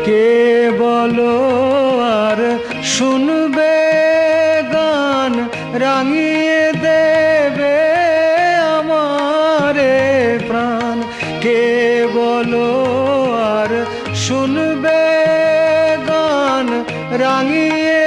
কে বলো আর শুনবে গান রাঙিয়ে দেবে আমারে প্রাণ। কে বলো আর শুনবে গান রাঙিয়ে